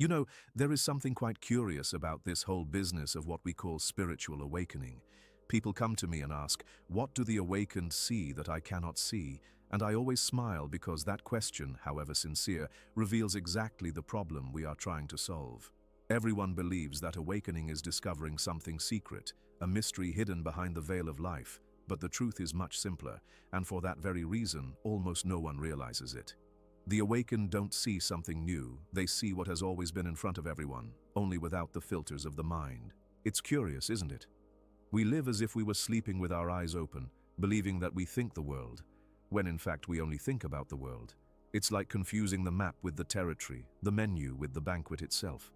You know, there is something quite curious about this whole business of what we call spiritual awakening. People come to me and ask, what do the awakened see that I cannot see? And I always smile because that question, however sincere, reveals exactly the problem we are trying to solve. Everyone believes that awakening is discovering something secret, a mystery hidden behind the veil of life, but the truth is much simpler, and for that very reason, almost no one realizes it. The awakened don't see something new, they see what has always been in front of everyone, only without the filters of the mind. It's curious, isn't it? We live as if we were sleeping with our eyes open, believing that we think the world, when in fact we only think about the world. It's like confusing the map with the territory, the menu with the banquet itself.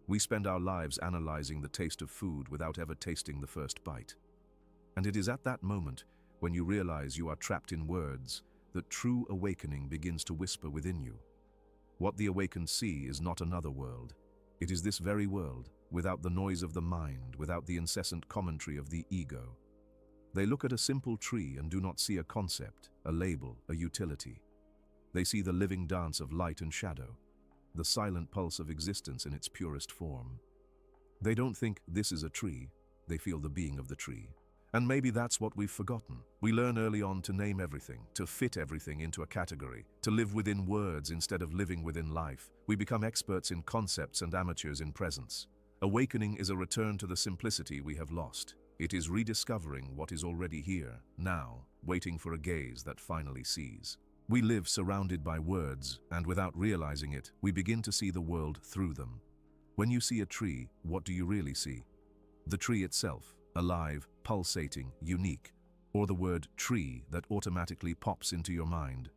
We spend our lives analyzing the taste of food without ever tasting the first bite. And it is at that moment, when you realize you are trapped in words, that true awakening begins to whisper within you. What the awakened see is not another world. It is this very world, without the noise of the mind, without the incessant commentary of the ego. They look at a simple tree and do not see a concept, a label, a utility. They see the living dance of light and shadow, the silent pulse of existence in its purest form. They don't think this is a tree, they feel the being of the tree. And maybe that's what we've forgotten. We learn early on to name everything, to fit everything into a category, to live within words instead of living within life. We become experts in concepts and amateurs in presence. Awakening is a return to the simplicity we have lost. It is rediscovering what is already here, now, waiting for a gaze that finally sees. We live surrounded by words, and without realizing it, we begin to see the world through them. When you see a tree, what do you really see? The tree itself, alive, pulsating, unique, or the word tree that automatically pops into your mind.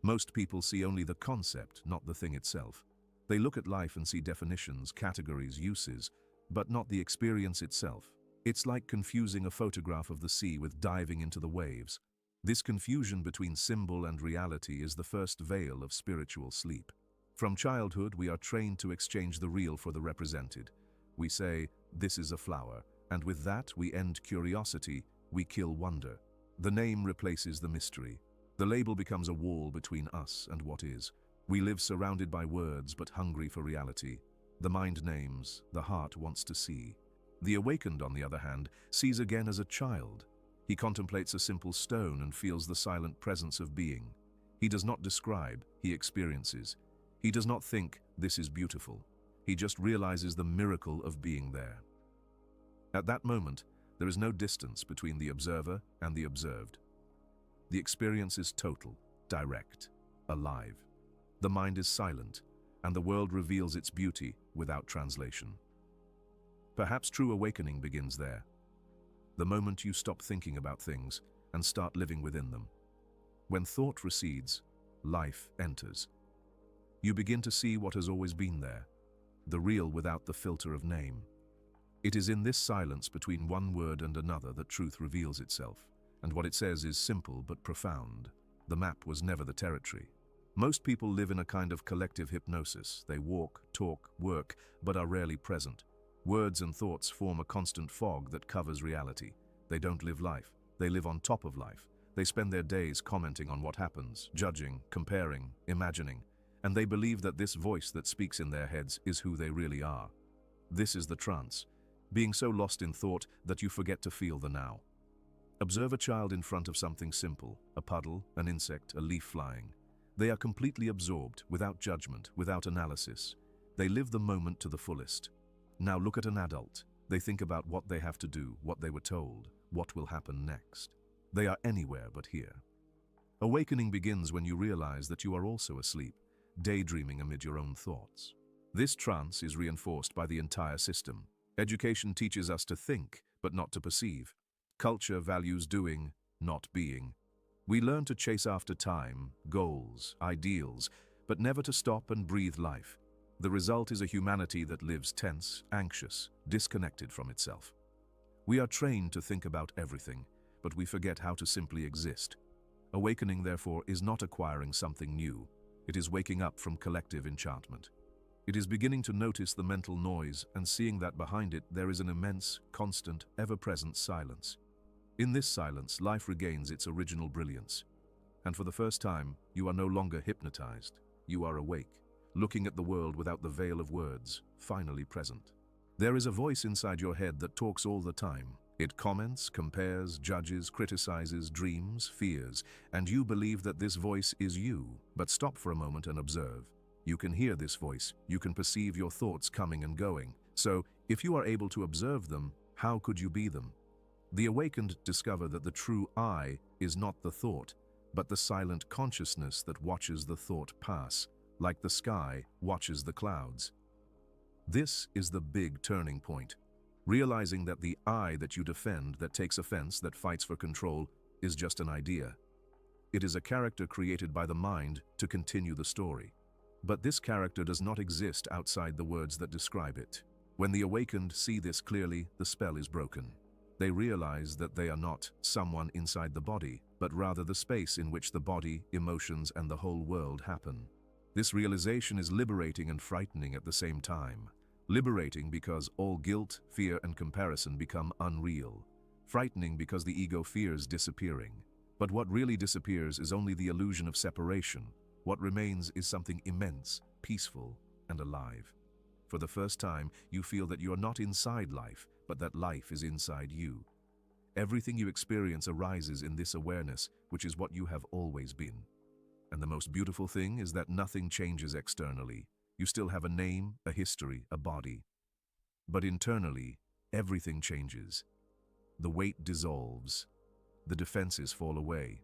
Most people see only the concept, not the thing itself. They look at life and see definitions, categories, uses, but not the experience itself. It's like confusing a photograph of the sea with diving into the waves. This confusion between symbol and reality is the first veil of spiritual sleep. From childhood, we are trained to exchange the real for the represented. We say, "This is a flower," and with that we end curiosity, we kill wonder. The name replaces the mystery. The label becomes a wall between us and what is. We live surrounded by words but hungry for reality. The mind names, the heart wants to see. The awakened, on the other hand, sees again as a child. He contemplates a simple stone and feels the silent presence of being. He does not describe, he experiences. He does not think, "This is beautiful." He just realizes the miracle of being there. At that moment, there is no distance between the observer and the observed. The experience is total, direct, alive. The mind is silent, and the world reveals its beauty without translation. Perhaps true awakening begins there. The moment you stop thinking about things and start living within them. When thought recedes, life enters. You begin to see what has always been there, the real without the filter of name. It is in this silence between one word and another that truth reveals itself, and what it says is simple but profound. The map was never the territory. Most people live in a kind of collective hypnosis. They walk, talk, work, but are rarely present. Words and thoughts form a constant fog that covers reality. They don't live life. They live on top of life. They spend their days commenting on what happens, judging, comparing, imagining, and they believe that this voice that speaks in their heads is who they really are. This is the trance. Being so lost in thought that you forget to feel the now. Observe a child in front of something simple, a puddle, an insect, a leaf flying. They are completely absorbed, without judgment, without analysis. They live the moment to the fullest. Now look at an adult. They think about what they have to do, what they were told, what will happen next. They are anywhere but here. Awakening begins when you realize that you are also asleep, daydreaming amid your own thoughts. This trance is reinforced by the entire system. Education teaches us to think, but not to perceive. Culture values doing, not being. We learn to chase after time, goals, ideals, but never to stop and breathe life. The result is a humanity that lives tense, anxious, disconnected from itself. We are trained to think about everything, but we forget how to simply exist. Awakening, therefore, is not acquiring something new. It is waking up from collective enchantment. It is beginning to notice the mental noise and seeing that behind it there is an immense, constant, ever-present silence. In this silence, life regains its original brilliance. And for the first time, you are no longer hypnotized. You are awake. looking at the world without the veil of words, finally present. There is a voice inside your head that talks all the time. It comments, compares, judges, criticizes, dreams, fears, and you believe that this voice is you. But stop for a moment and observe. You can hear this voice, you can perceive your thoughts coming and going. So, if you are able to observe them, how could you be them? The awakened discover that the true I is not the thought, but the silent consciousness that watches the thought pass, like the sky watches the clouds. This is the big turning point. Realizing that the I that you defend, that takes offense, that fights for control, is just an idea. It is a character created by the mind to continue the story. But this character does not exist outside the words that describe it. When the awakened see this clearly, the spell is broken. They realize that they are not someone inside the body, but rather the space in which the body, emotions, and the whole world happen. This realization is liberating and frightening at the same time. Liberating because all guilt, fear, and comparison become unreal. Frightening because the ego fears disappearing. But what really disappears is only the illusion of separation. What remains is something immense, peaceful, and alive. For the first time, you feel that you are not inside life, but that life is inside you. Everything you experience arises in this awareness, which is what you have always been. And the most beautiful thing is that nothing changes externally. You still have a name, a history, a body. But internally, everything changes. The weight dissolves. The defenses fall away.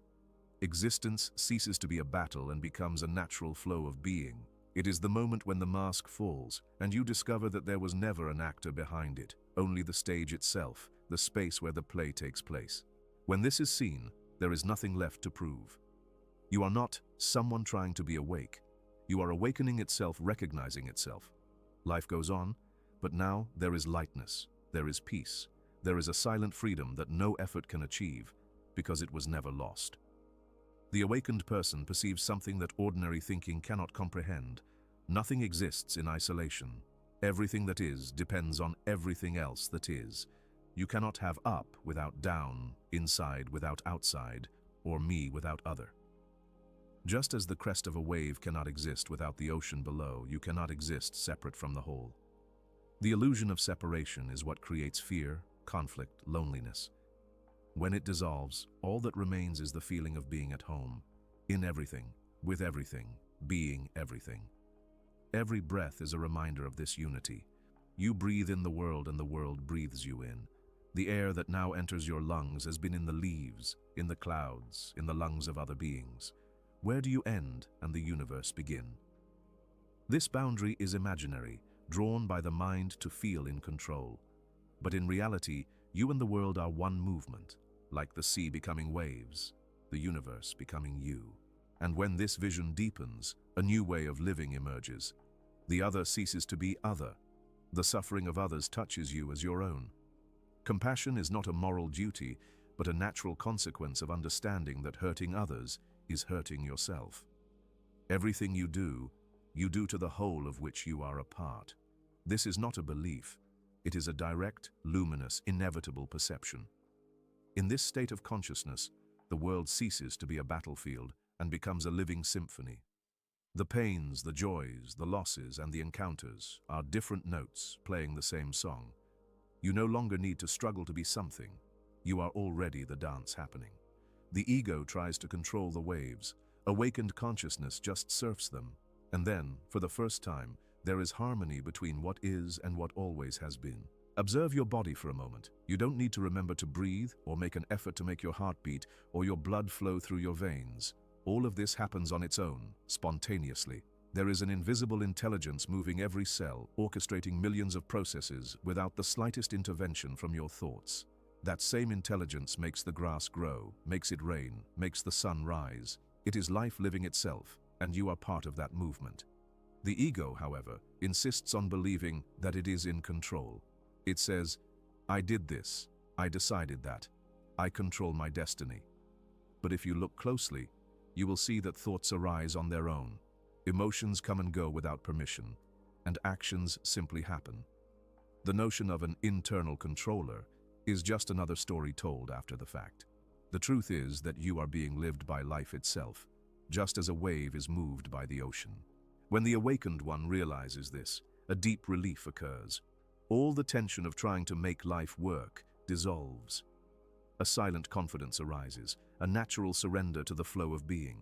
Existence ceases to be a battle and becomes a natural flow of being. It is the moment when the mask falls, and you discover that there was never an actor behind it, only the stage itself, the space where the play takes place. When this is seen, there is nothing left to prove. You are not someone trying to be awake. You are awakening itself, recognizing itself. Life goes on, but now there is lightness, there is peace, there is a silent freedom that no effort can achieve, because it was never lost. The awakened person perceives something that ordinary thinking cannot comprehend. Nothing exists in isolation. Everything that is depends on everything else that is. You cannot have up without down, inside without outside, or me without other. Just as the crest of a wave cannot exist without the ocean below, you cannot exist separate from the whole. The illusion of separation is what creates fear, conflict, loneliness. When it dissolves, all that remains is the feeling of being at home, in everything, with everything, being everything. Every breath is a reminder of this unity. You breathe in the world and the world breathes you in. The air that now enters your lungs has been in the leaves, in the clouds, in the lungs of other beings. Where do you end and the universe begin? This boundary is imaginary, drawn by the mind to feel in control. But in reality, you and the world are one movement, like the sea becoming waves, the universe becoming you. And when this vision deepens, a new way of living emerges. The other ceases to be other. The suffering of others touches you as your own. Compassion is not a moral duty, but a natural consequence of understanding that hurting others is hurting yourself. Everything you do to the whole of which you are a part. This is not a belief. It is a direct, luminous, inevitable perception. In this state of consciousness, the world ceases to be a battlefield and becomes a living symphony. The pains, the joys, the losses, and the encounters are different notes playing the same song. You no longer need to struggle to be something. You are already the dance happening. The ego tries to control the waves. Awakened consciousness just surfs them. And then, for the first time, there is harmony between what is and what always has been. Observe your body for a moment. You don't need to remember to breathe or make an effort to make your heart beat or your blood flow through your veins. All of this happens on its own, spontaneously. There is an invisible intelligence moving every cell, orchestrating millions of processes without the slightest intervention from your thoughts. That same intelligence makes the grass grow, makes it rain, makes the sun rise. It is life living itself, and you are part of that movement. The ego, however, insists on believing that it is in control. It says, I did this, I decided that, I control my destiny. But if you look closely, you will see that thoughts arise on their own. Emotions come and go without permission, and actions simply happen. The notion of an internal controller is just another story told after the fact. The truth is that you are being lived by life itself, just as a wave is moved by the ocean. When the awakened one realizes this, a deep relief occurs. All the tension of trying to make life work dissolves. A silent confidence arises, a natural surrender to the flow of being.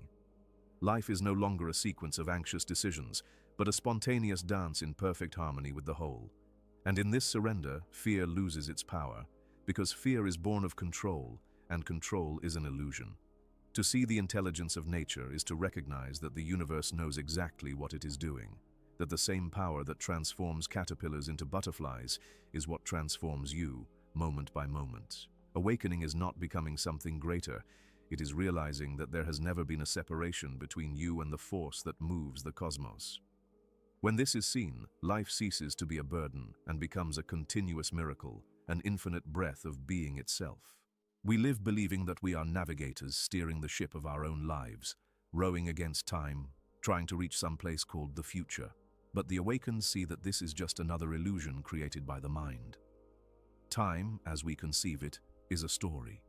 Life is no longer a sequence of anxious decisions, but a spontaneous dance in perfect harmony with the whole. And in this surrender, fear loses its power, because fear is born of control, and control is an illusion. To see the intelligence of nature is to recognize that the universe knows exactly what it is doing, that the same power that transforms caterpillars into butterflies is what transforms you, moment by moment. Awakening is not becoming something greater, it is realizing that there has never been a separation between you and the force that moves the cosmos. When this is seen, life ceases to be a burden and becomes a continuous miracle, an infinite breath of being itself. We live believing that we are navigators steering the ship of our own lives, rowing against time, trying to reach some place called the future. But the awakened see that this is just another illusion created by the mind. Time, as we conceive it, is a story.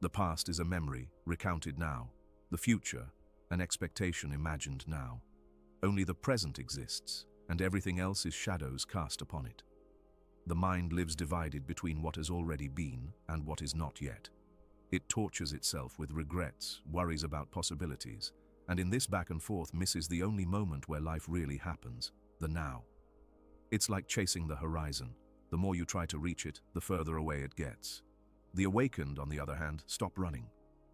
The past is a memory, recounted now. The future, an expectation imagined now. Only the present exists, and everything else is shadows cast upon it. The mind lives divided between what has already been and what is not yet. It tortures itself with regrets, worries about possibilities, and in this back and forth misses the only moment where life really happens, the now. It's like chasing the horizon. The more you try to reach it, the further away it gets. The awakened, on the other hand, stop running.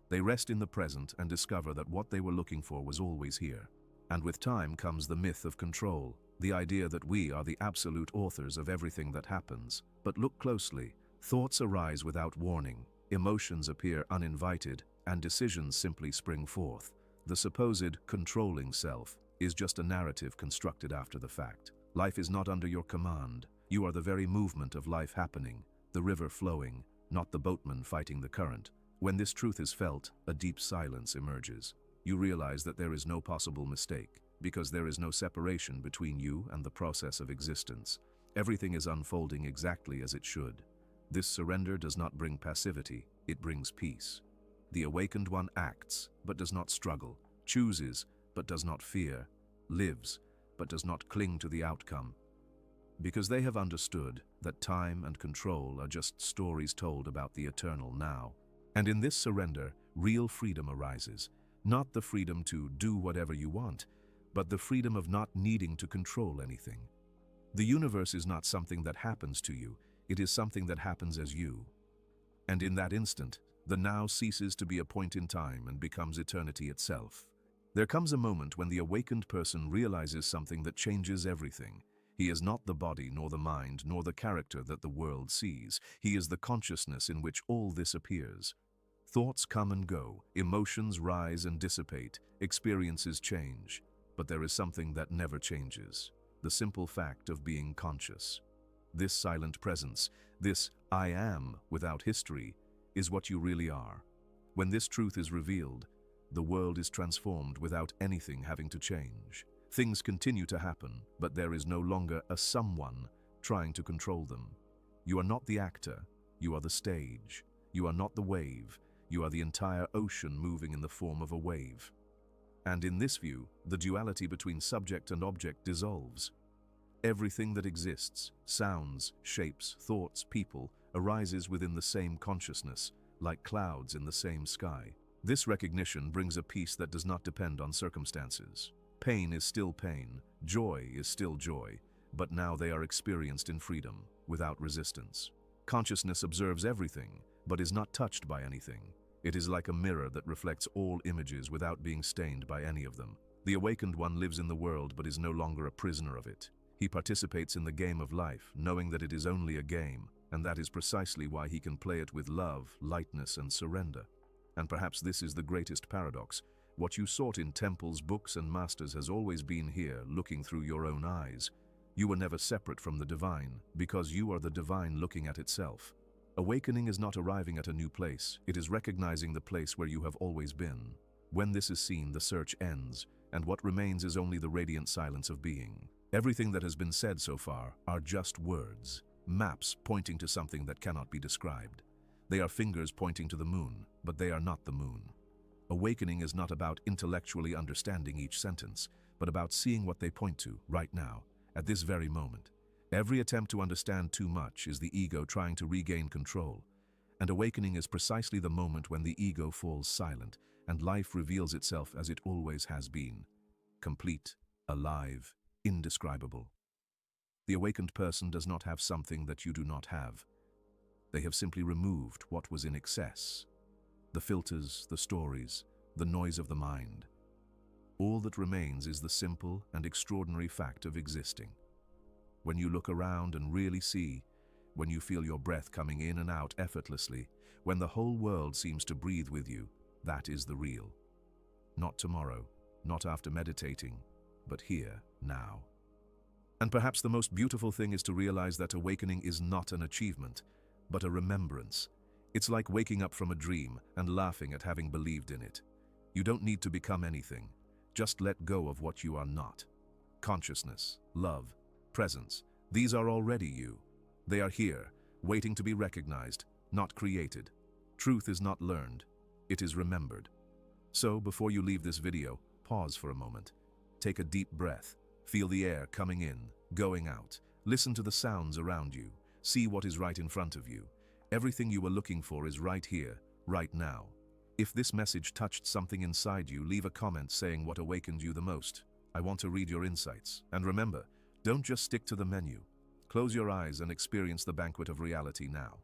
They rest in the present and discover that what they were looking for was always here. And with time comes the myth of control, the idea that we are the absolute authors of everything that happens. But look closely. Thoughts arise without warning, emotions appear uninvited, and decisions simply spring forth. The supposed controlling self is just a narrative constructed after the fact. Life is not under your command. You are the very movement of life happening, the river flowing, not the boatman fighting the current. When this truth is felt, a deep silence emerges. You realize that there is no possible mistake, because there is no separation between you and the process of existence. Everything is unfolding exactly as it should. This surrender does not bring passivity, it brings peace. The awakened one acts, but does not struggle, chooses, but does not fear, lives, but does not cling to the outcome. Because they have understood that time and control are just stories told about the eternal now. And in this surrender, real freedom arises. Not the freedom to do whatever you want, but the freedom of not needing to control anything. The universe is not something that happens to you, it is something that happens as you. And in that instant, the now ceases to be a point in time and becomes eternity itself. There comes a moment when the awakened person realizes something that changes everything. He is not the body, nor the mind, nor the character that the world sees. He is the consciousness in which all this appears. Thoughts come and go, emotions rise and dissipate, experiences change. But there is something that never changes, the simple fact of being conscious. This silent presence, this I am without history, is what you really are. When this truth is revealed, the world is transformed without anything having to change. Things continue to happen, but there is no longer a someone trying to control them. You are not the actor, you are the stage. You are not the wave, you are the entire ocean moving in the form of a wave. And in this view, the duality between subject and object dissolves. Everything that exists, sounds, shapes, thoughts, people, arises within the same consciousness, like clouds in the same sky. This recognition brings a peace that does not depend on circumstances. Pain is still pain, joy is still joy, but now they are experienced in freedom, without resistance. Consciousness observes everything, but is not touched by anything. It is like a mirror that reflects all images without being stained by any of them. The awakened one lives in the world but is no longer a prisoner of it. He participates in the game of life, knowing that it is only a game, and that is precisely why he can play it with love, lightness, and surrender. And perhaps this is the greatest paradox. What you sought in temples, books, and masters has always been here, looking through your own eyes. You were never separate from the divine, because you are the divine looking at itself. Awakening is not arriving at a new place, it is recognizing the place where you have always been. When this is seen, the search ends, and what remains is only the radiant silence of being. Everything that has been said so far are just words, maps pointing to something that cannot be described. They are fingers pointing to the moon, but they are not the moon. Awakening is not about intellectually understanding each sentence, but about seeing what they point to right now, at this very moment. Every attempt to understand too much is the ego trying to regain control, and awakening is precisely the moment when the ego falls silent and life reveals itself as it always has been. Complete, alive, indescribable. The awakened person does not have something that you do not have. They have simply removed what was in excess. The filters, the stories, the noise of the mind. All that remains is the simple and extraordinary fact of existing. When you look around and really see, when you feel your breath coming in and out effortlessly, when the whole world seems to breathe with you, that is the real. Not tomorrow, not after meditating, but here, now. And perhaps the most beautiful thing is to realize that awakening is not an achievement, but a remembrance. It's like waking up from a dream and laughing at having believed in it. You don't need to become anything. Just let go of what you are not. Consciousness, love, presence, these are already you. They are here, waiting to be recognized, not created. Truth is not learned, it is remembered. So, before you leave this video, pause for a moment. Take a deep breath, feel the air coming in, going out. Listen to the sounds around you. See what is right in front of you. Everything you were looking for is right here, right now. If this message touched something inside you, leave a comment saying what awakened you the most. I want to read your insights. And remember, don't just stick to the menu. Close your eyes and experience the banquet of reality now.